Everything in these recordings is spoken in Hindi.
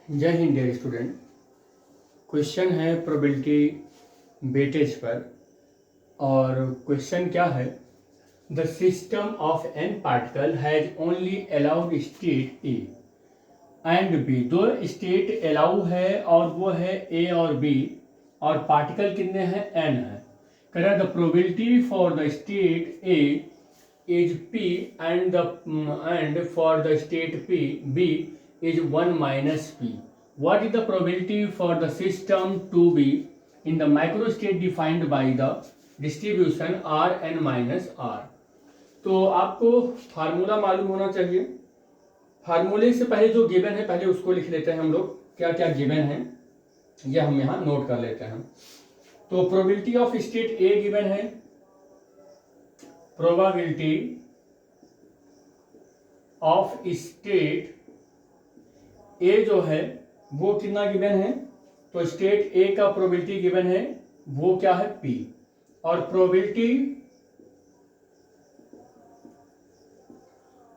जय हिंद डियर स्टूडेंट। क्वेश्चन है प्रोबेबिलिटी वेटेज पर, और क्वेश्चन क्या है, the system of an particle has only allowed state A and B. दो स्टेट अलाउ है और वो है ए और बी, और पार्टिकल कितने हैं, एन है। कह रहा है the probability for the state A is P and for the state P B is 1 minus p. What is the probability for the system to be in the microstate defined by the distribution r n minus r? तो आपको फार्मूला मालूम होना चाहिए। फार्मूले से पहले जो गिवन है पहले उसको लिख लेते हैं हम लोग, क्या क्या गिवन है ये हम यहाँ नोट कर लेते हैं। तो probability of state A given है, प्रोबेबिलिटी ऑफ स्टेट ए जो है वो कितना गिवन है, तो स्टेट ए का प्रोबेबिलिटी गिवन है वो क्या है, पी, और प्रोबेबिलिटी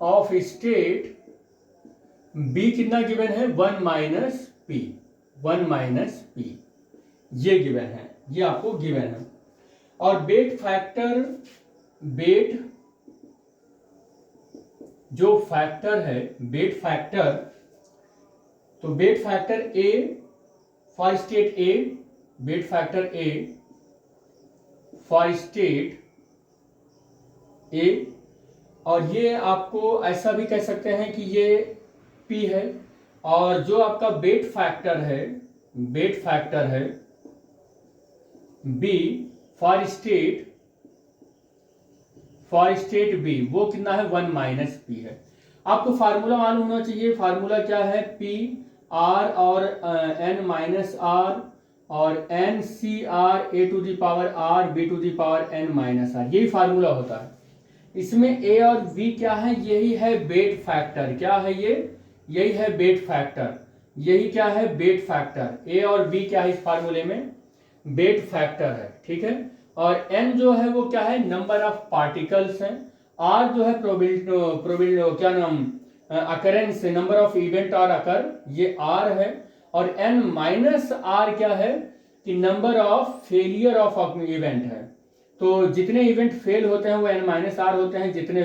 ऑफ स्टेट बी कितना गिवन है, 1 माइनस पी, 1 माइनस पी, ये गिवन है, ये आपको गिवन है। और बेट फैक्टर, बेट जो फैक्टर है, बेट फैक्टर, तो bet factor A for state A, bet factor A for state A, और ये आपको ऐसा भी कह सकते हैं कि ये पी है, और जो आपका बेट फैक्टर है, बेट फैक्टर है बी फॉर स्टेट बी, वो कितना है, 1 माइनस पी है। आपको फार्मूला मालूम होना चाहिए। फार्मूला क्या है, पी आर और एन माइनस आर और N C R A to the power R B to the power N minus R, यही फार्मूला होता है। इसमें ए और बी क्या है, यही है बेट फैक्टर। क्या है ये, यही है बेट फैक्टर, यही क्या है, बेट फैक्टर। ए और बी क्या है इस फार्मूले में, बेट फैक्टर है, ठीक है। और एन जो है वो क्या है, नंबर ऑफ पार्टिकल्स है। आर जो है प्रोबेबिलिटी क्या नाम, अकरेंस, नंबर ऑफ इवेंट और अकर, ये आर है। और एन माइनस आर क्या है कि number of failure of event है। तो जितने इवेंट फेल होते हैं वो एन माइनस आर होते हैं, जितने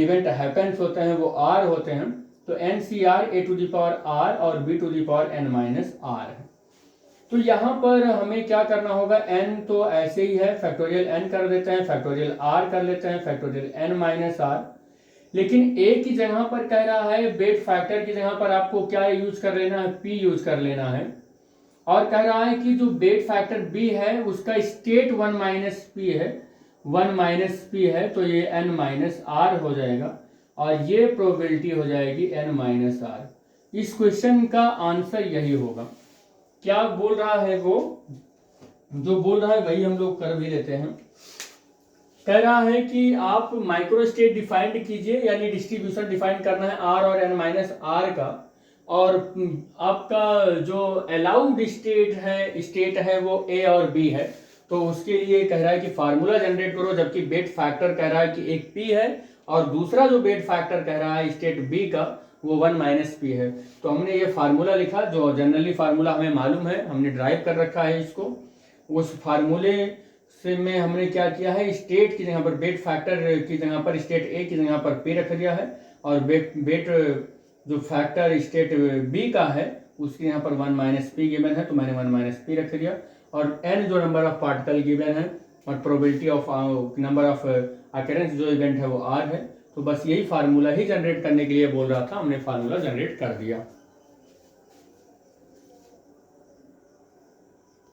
इवेंट हैपेंस होते हैं वो आर होते हैं। तो n C R A to the power r और b to the power N minus r है। तो यहाँ पर हमें क्या करना होगा, एन तो ऐसे ही है, फैक्टोरियल एन कर देते हैं, फैक्टोरियल आर कर लेते हैं, फैक्टोरियल एन माइनस आर। लेकिन ए की जगह पर कह रहा है, बेट फैक्टर की जगह पर आपको क्या यूज कर लेना है, पी यूज कर लेना है। और कह रहा है कि जो बेट फैक्टर बी है उसका स्टेट 1 माइनस पी है, 1 माइनस पी है, तो ये एन माइनस आर हो जाएगा, और ये प्रोबेबिलिटी हो जाएगी एन माइनस आर। इस क्वेश्चन का आंसर यही होगा। क्या बोल रहा है वो, जो बोल रहा है वही हम लोग कर भी लेते हैं। कह रहा है कि आप माइक्रोस्टेट डिफाइंड कीजिए, यानी डिस्ट्रीब्यूशन डिफाइन करना है आर और एन माइनस आर का, और आपका जो अलाउड स्टेट है वो ए और बी है। तो उसके लिए कह रहा है कि फार्मूला जनरेट करो, जबकि बेट फैक्टर कह रहा है कि एक पी है, और दूसरा जो बेट फैक्टर कह रहा है स्टेट बी का वो 1 माइनस पी है। तो हमने ये फार्मूला लिखा, जो जनरली फार्मूला हमें मालूम है, हमने ड्राइव कर रखा है इसको। उस फार्मूले से में हमने क्या किया है, स्टेट की जगह पर, बेट फैक्टर की जगह पर स्टेट ए की जगह पर पी रख दिया है, और बेट जो फैक्टर स्टेट बी का है उसके यहाँ पर 1 माइनस पी गिवन है, तो मैंने 1 माइनस पी रख दिया। और एन जो नंबर ऑफ पार्टिकल गिवन है, और probability of number of occurrence जो इवेंट है वो आर है। तो बस यही फार्मूला ही जनरेट करने के लिए बोल रहा था, हमने फार्मूला जनरेट कर दिया।